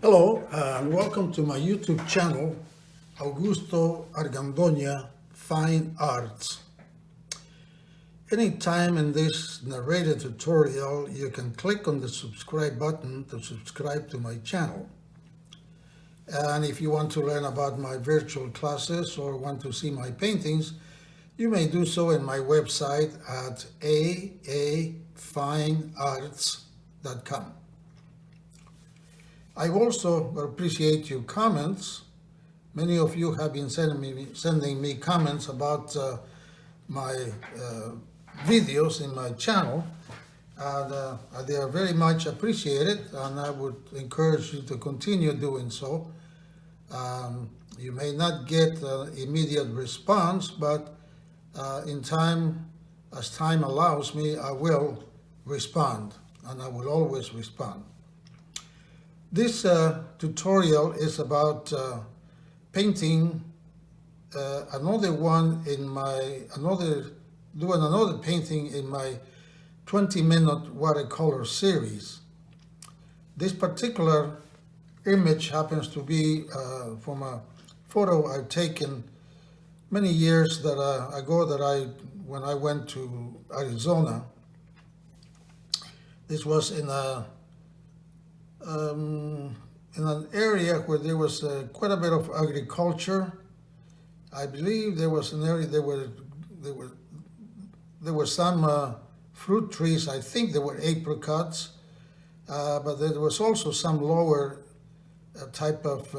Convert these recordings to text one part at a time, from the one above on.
Hello, and welcome to my YouTube channel, Augusto Argandoña Fine Arts. Anytime in this narrated tutorial, you can click on the subscribe button to subscribe to my channel. And if you want to learn about my virtual classes or want to see my paintings, you may do so in my website at aafinearts.com. I also appreciate your comments. Many of you have been sending me comments about my videos in my channel, and they are very much appreciated, and I would encourage you to continue doing so. You may not get immediate response, but in time, as time allows me, I will respond, and I will always respond. This tutorial is about painting another painting in my 20-minute watercolor series. This particular image happens to be from a photo I've taken many years ago when I went to Arizona. This was in an area where there was quite a bit of agriculture. I believe there was an area there were some fruit trees. I think there were apricots, but there was also some lower type of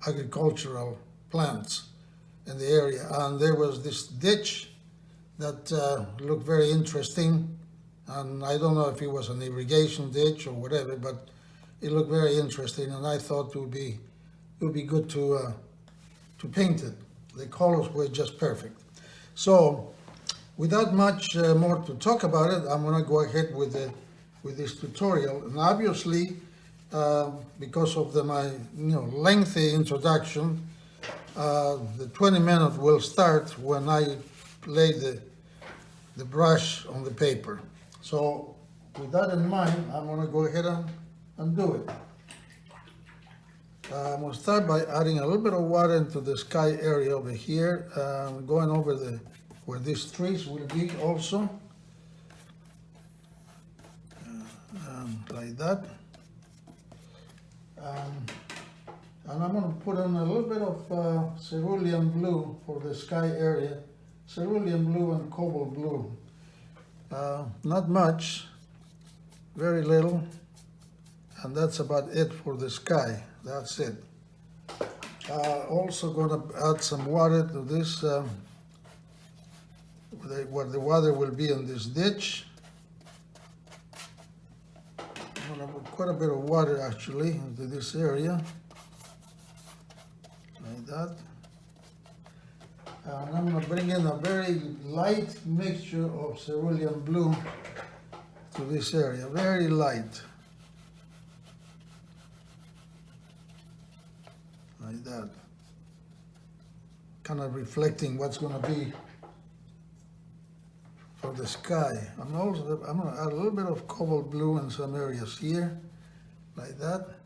agricultural plants in the area. And there was this ditch that looked very interesting, and I don't know if it was an irrigation ditch or whatever, but it looked very interesting, and I thought it would be good to paint it. The colors were just perfect. So, without much more to talk about it, I'm going to go ahead with this tutorial. And obviously, because of my lengthy introduction, the 20-minute will start when I lay the brush on the paper. So, with that in mind, I'm going to go ahead and do it. I'm going to start by adding a little bit of water into the sky area over here, going over where these trees will be also, like that. And I'm going to put in a little bit of cerulean blue for the sky area, cerulean blue and cobalt blue. Not much, very little. And that's about it for the sky. That's it. Also going to add some water to this, where the water will be in this ditch. I'm going to put quite a bit of water actually into this area, like that. And I'm going to bring in a very light mixture of cerulean blue to this area, very light. Like that, kind of reflecting what's going to be for the sky. I'm going to add a little bit of cobalt blue in some areas here, like that.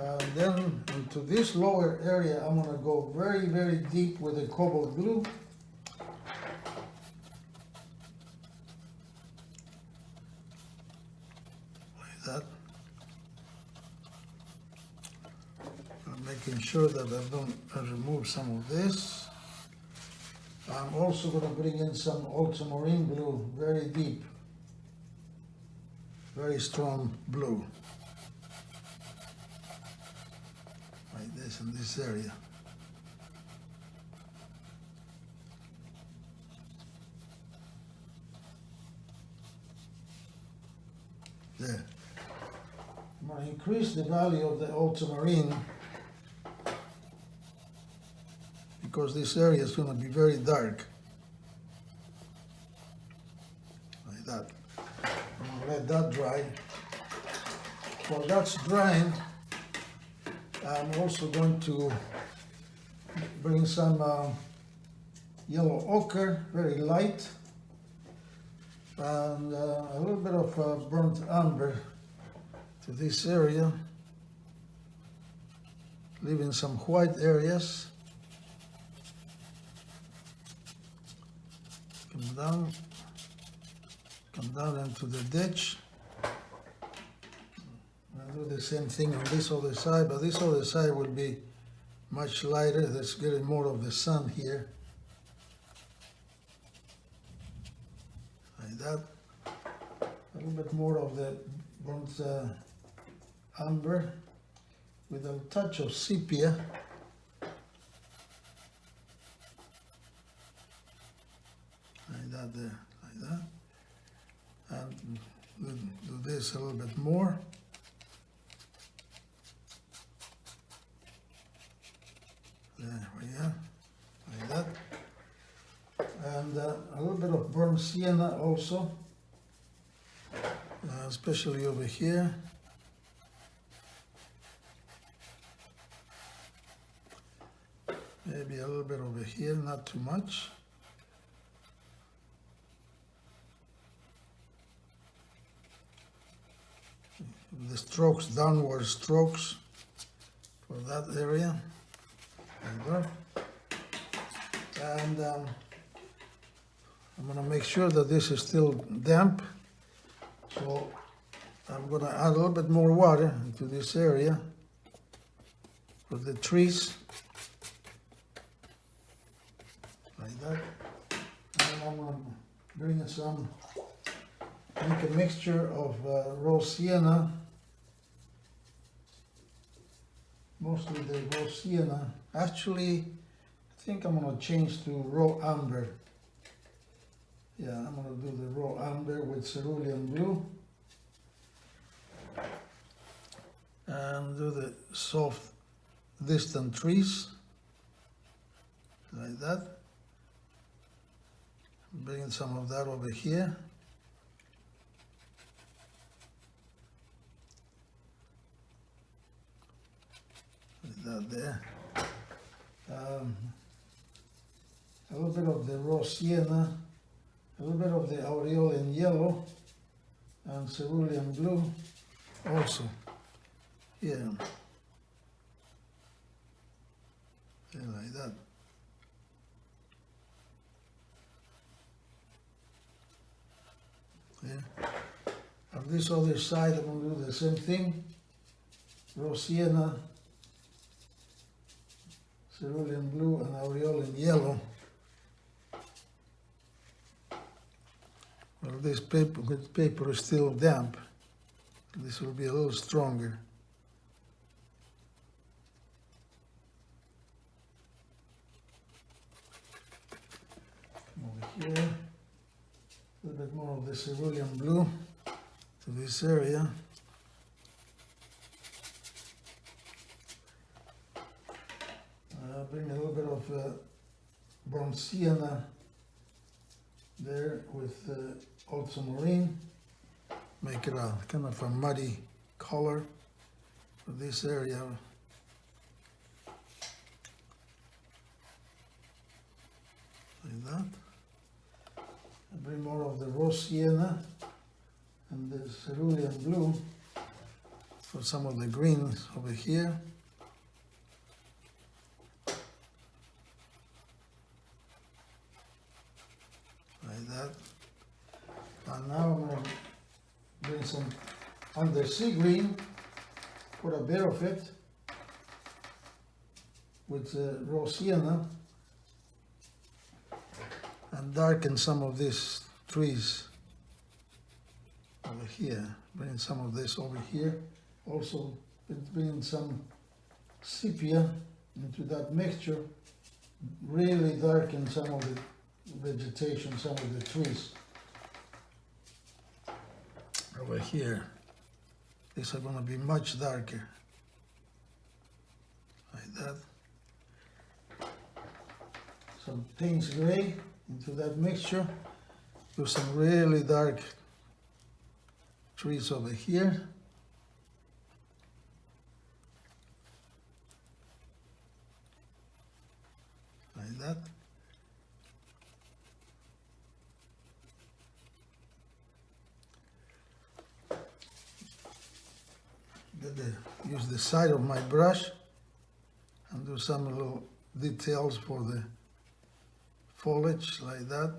And then into this lower area, I'm going to go very, very deep with the cobalt blue. Like that. Making sure that I remove some of this. I'm also going to bring in some ultramarine blue, very deep, very strong blue, like this in this area. There. I'm going to increase the value of the ultramarine, because this area is going to be very dark, like that. I'm going to let that dry. While that's drying, I'm also going to bring some yellow ochre, very light, and a little bit of burnt umber to this area. leaving some white areas. Come down into the ditch. I'll do the same thing on this other side, but this other side will be much lighter. Let's get more of the sun here. Like that. A little bit more of the burnt umber with a touch of sepia. Like that there, like that. And we'll do this a little bit more. There we are, like that. And a little bit of burnt sienna also, especially over here. Maybe a little bit over here, not too much. The strokes, downward strokes for that area. Like that. And I'm going to make sure that this is still damp. So I'm going to add a little bit more water into this area for the trees. Like that. And I'm going to bring some, make a mixture of raw sienna, mostly the raw sienna. Actually, I think I'm going to change to raw umber. Yeah, I'm going to do the raw umber with cerulean blue. And do the soft distant trees, like that. Bring some of that over here. Like that there. A little bit of the raw sienna, a little bit of the aureolin yellow, and cerulean blue also. Yeah. Yeah, like that. Yeah. On this other side, I'm going to do the same thing. Raw sienna, cerulean blue, and aureolin yellow. Well, this paper is still damp. This will be a little stronger. Over here, a little bit more of the cerulean blue to this area. Bring a little bit of burnt sienna there with ultramarine. Make it a kind of a muddy color for this area. Like that. And bring more of the raw sienna and the cerulean blue for some of the greens over here. Like that. And now I'm going to bring some undersea green, put a bit of it with raw sienna, and darken some of these trees over here. Bring some of this over here. Also bring some sepia into that mixture. Really darken some of the vegetation, some of the trees. Over here, these are going to be much darker, like that. Some Payne's gray into that mixture. Do some really dark trees over here. Like that. Use the side of my brush do some little details for the foliage like that.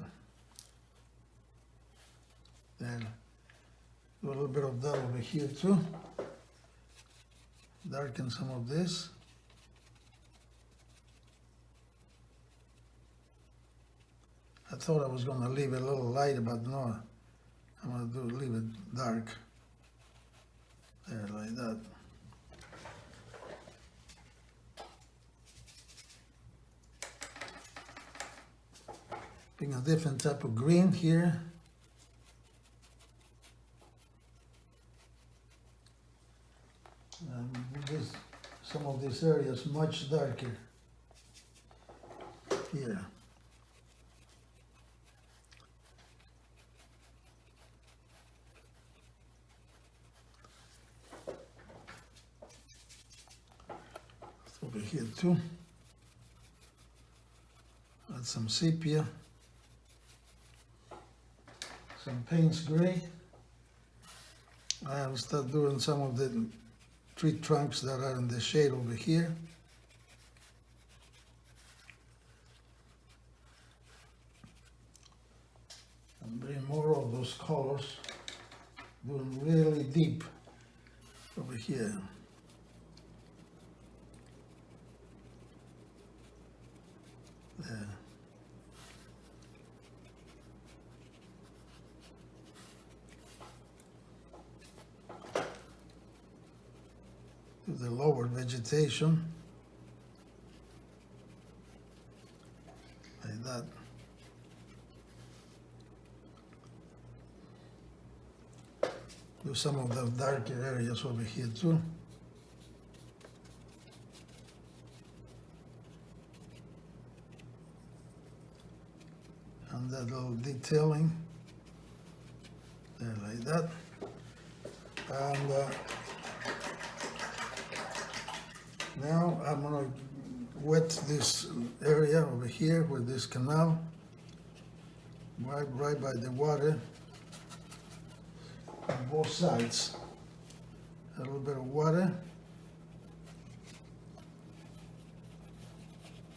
Then do a little bit of that over here too. Darken some of this. I thought I was going to leave it a little light, but no, I'm going to leave it dark. There, like that. Picking a different type of green here. And some of this area is much darker here. Over here too. Add some sepia, some Payne's gray. I'll start doing some of the tree trunks that are in the shade over here. And bring more of those colors, doing really deep over here. There. To the lower vegetation, like that. Do some of the darker areas over here too. And that little detailing, there like that. And now I'm going to wet this area over here with this canal, right by the water, on both sides. A little bit of water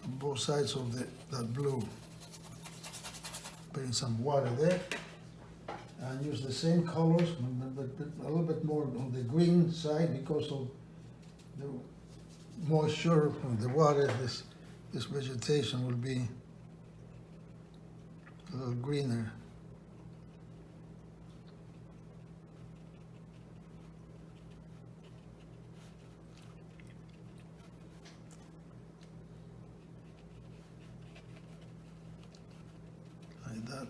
on both sides of that blue. Putting some water there, and use the same colors, but a little bit more on the green side because of the moisture from the water. This vegetation will be a little greener. Like that.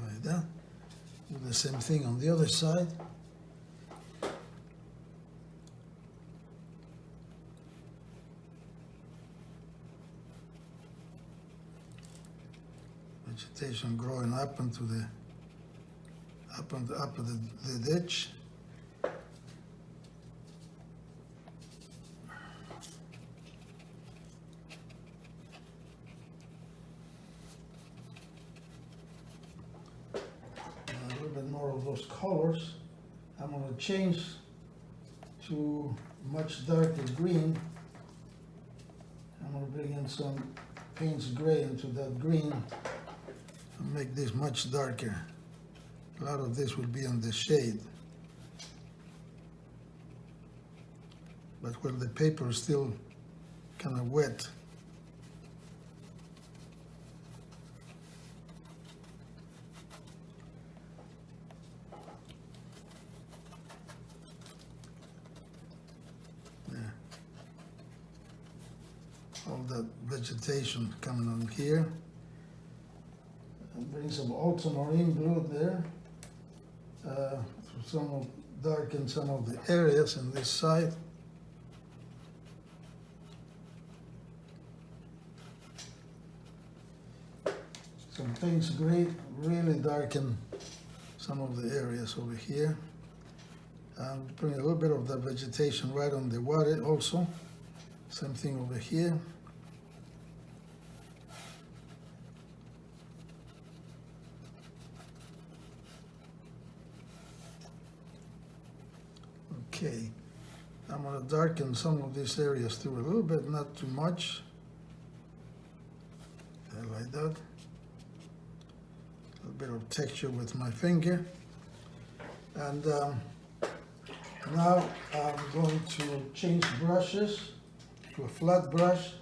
Like that. Do the same thing on the other side. Vegetation growing up into the up of the ditch. More of those colors. I'm going to change to much darker green. I'm going to bring in some Payne's gray into that green and make this much darker. A lot of this will be in the shade, but where the paper is still kind of wet. All that vegetation coming on here. And bring some ultramarine blue there. Darken some of the areas in this side. Some Payne's gray, really darken some of the areas over here. And bring a little bit of the vegetation right on the water also. Same thing over here. Okay, I'm gonna darken some of these areas too, a little bit, not too much. Like that. A bit of texture with my finger. And now I'm going to change brushes to a flat brush,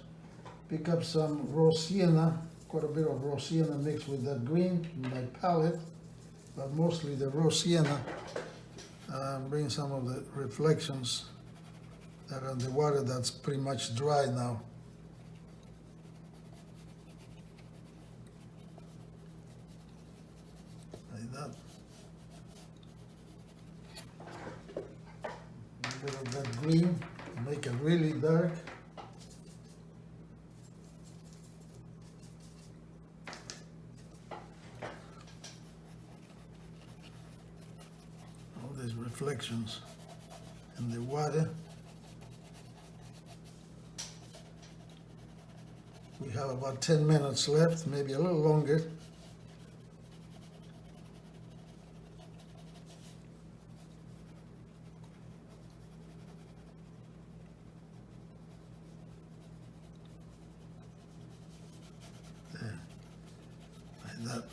pick up some raw sienna, quite a bit of raw sienna mixed with that green in my palette, but mostly the raw sienna. Bring some of the reflections that are in the water that's pretty much dry now. Like that. A bit of that green, make it really dark. All these reflections in the water. We have about 10 minutes left, maybe a little longer. That.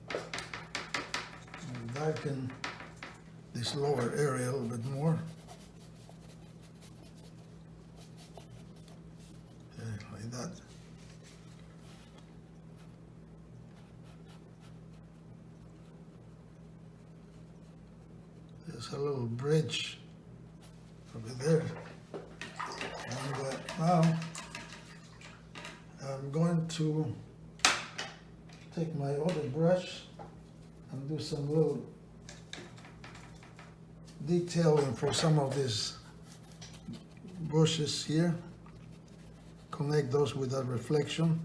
And darken this lower area a little bit more. Like that. There's a little bridge over there. And now I'm going to take my other brush and do some little detailing for some of these bushes here. Connect those with that reflection.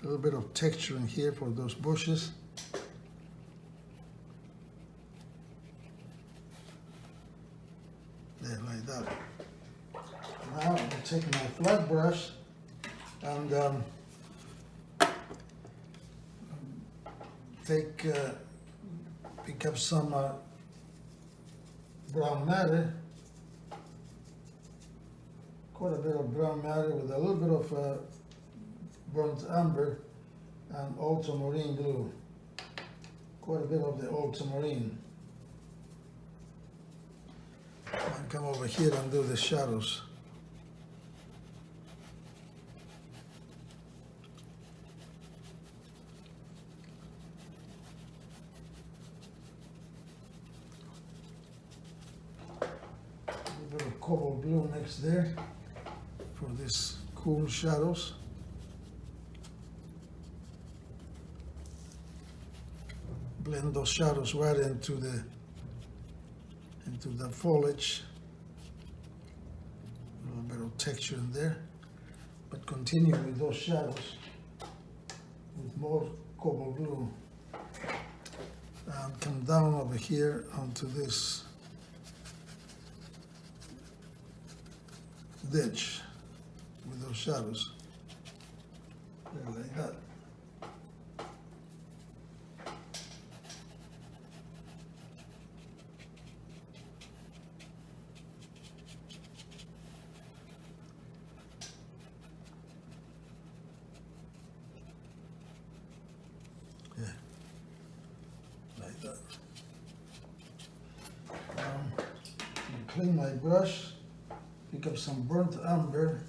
A little bit of texture in here for those bushes. There, like that. Now I'll take my flat brush and pick up some brown matter, quite a bit of brown matter with a little bit of burnt umber and ultramarine blue, quite a bit of the ultramarine. And come over here and do the shadows. A bit of cobalt blue next there for these cool shadows. Blend those shadows right into the foliage. A little bit of texture in there, but continue with those shadows with more cobalt blue. And come down over here onto this ditch with those shadows. There, like that. Yeah, like that. Clean my brush. Pick up some burnt umber.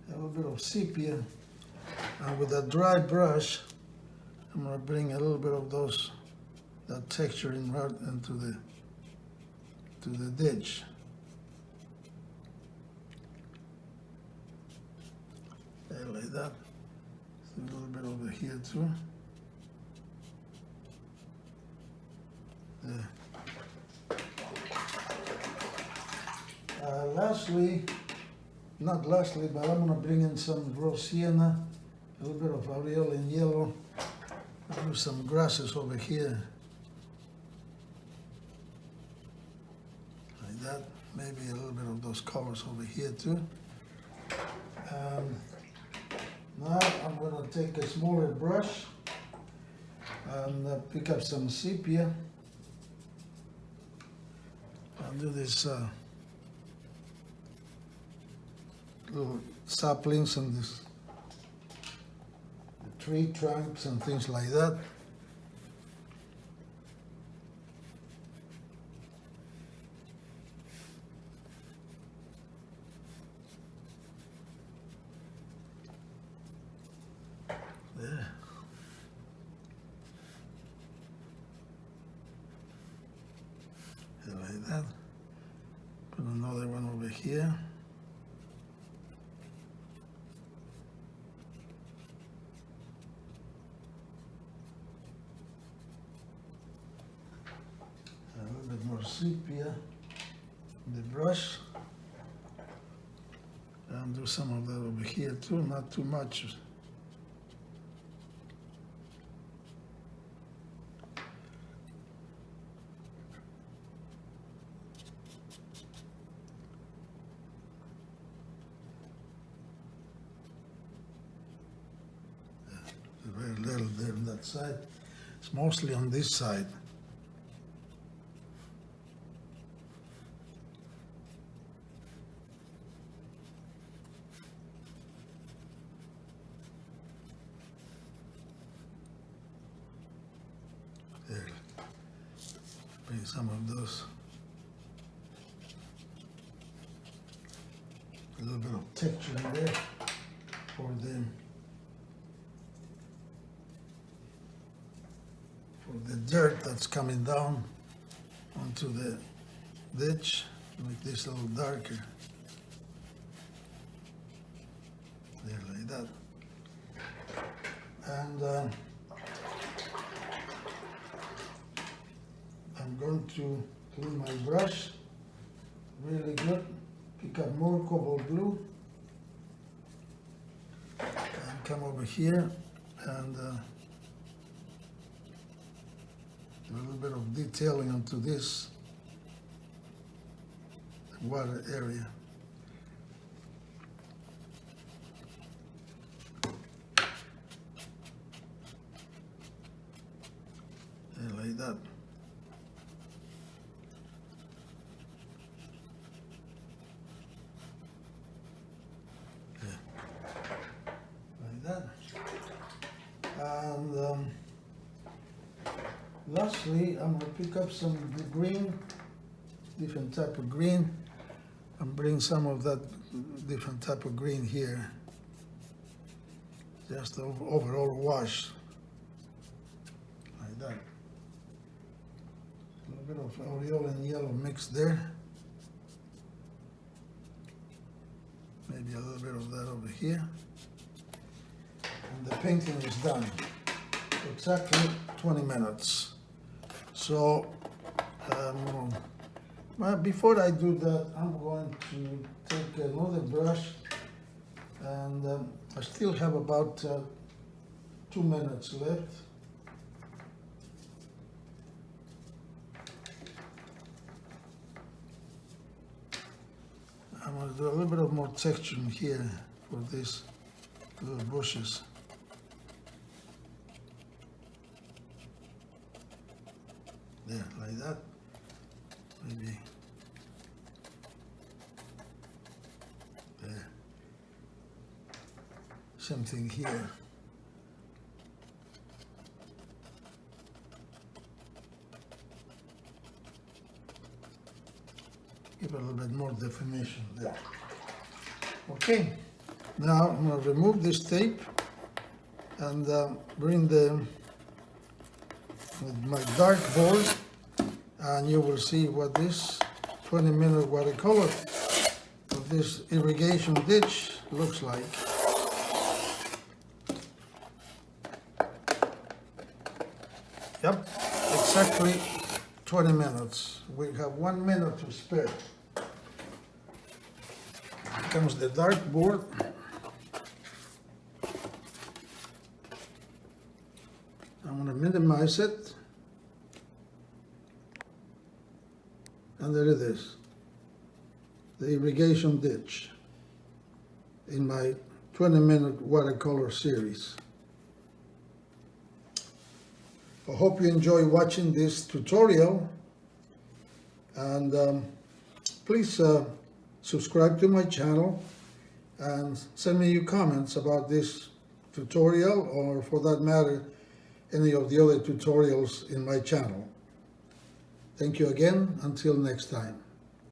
A little bit of sepia. And with a dry brush, I'm going to bring a little bit of that texture in right into the ditch. There, like that. A little bit over here too. Not lastly, but I'm going to bring in some raw sienna, a little bit of aureole in yellow. I'll do some grasses over here. Like that. Maybe a little bit of those colors over here too. Now I'm going to take a smaller brush and pick up some sepia. I'll do this little saplings and this the tree trunks and things like that. There. Like that. Put another one over here. A little bit more sepia in the brush. And do some of that over here too, not too much. Very little there on that side. It's mostly on this side. There. Bring some of those. A little bit of texture in there for the dirt that's coming down onto the ditch. Make this a little darker. There, like that. And I'm going to clean my brush really good. Pick up more cobalt blue and come over here and do a little bit of detailing onto this water area. And like that. And lastly, I'm going to pick up some green, different type of green, and bring some of that different type of green here. Just overall wash, like that. A little bit of aureole and yellow mixed there. Maybe a little bit of that over here. And the painting is done. Exactly 20 minutes. So, but before I do that, I'm going to take another brush, and I still have about 2 minutes left. I'm going to do a little bit of more texture in here for these little bushes. There, like that. Maybe there. Same thing here. Give a little bit more definition there. Okay, now I'm going to remove this tape and bring my dartboard, and you will see what this 20-minute watercolor of this irrigation ditch looks like. Yep, exactly 20 minutes. We have 1 minute to spare. Here comes the dartboard. I'm going to minimize it. And there it is, the irrigation ditch in my 20-minute watercolor series. I hope you enjoy watching this tutorial, and please subscribe to my channel and send me your comments about this tutorial, or for that matter any of the other tutorials in my channel. Thank you again. Until next time.